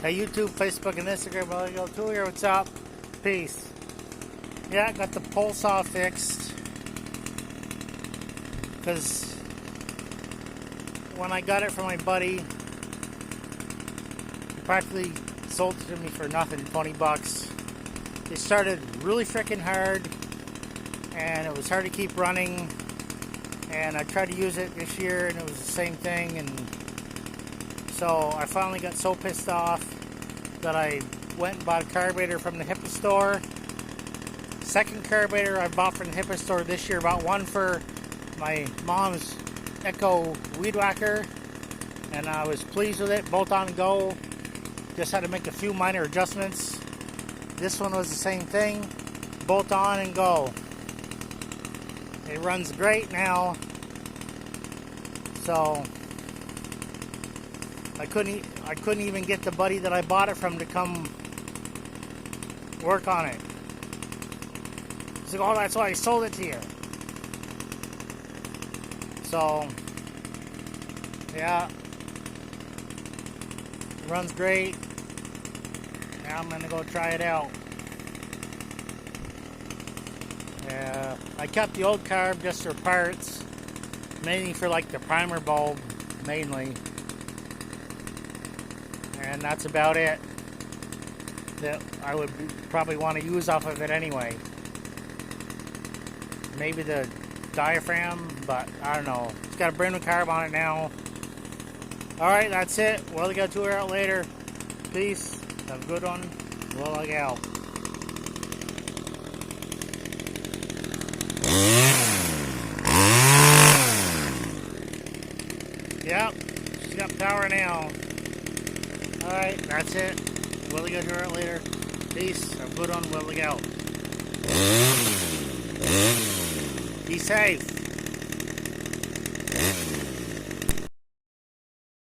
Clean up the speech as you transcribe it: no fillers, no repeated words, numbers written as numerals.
Hey, YouTube, Facebook, and Instagram. Well, go to here. What's up? Peace. Yeah, I got the pole saw fixed. Because when I got it from my buddy, he practically sold it to me for nothing, 20 bucks. It started really freaking hard, and it was hard to keep running. And I tried to use it this year, and it was the same thing. And so I finally got so pissed off that I went and bought a carburetor from the HIPAA store. Second carburetor I bought from the HIPAA store this year. Bought one for my mom's Echo weed whacker, and I was pleased with it. Bolt on and go. Just had to make a few minor adjustments. This one was the same thing. Bolt on and go. It runs great now. So I couldn't even get the buddy that I bought it from to come work on it. He's like, oh, that's why I sold it to you. So yeah, it runs great. Now I'm gonna go try it out. Yeah, I kept the old carb just for parts, mainly for like the primer bulb, mainly. And that's about it that I would probably want to use off of it anyway. Maybe the diaphragm, but I don't know. It's got a brand new carb on it now. Alright, that's it. Well, we got to tour out later. Peace. Have a good one. Well, look out. Yep, she's got power now. Alright, that's it. We'll go to it later. Peace. Have a good one. We'll look out. Be safe.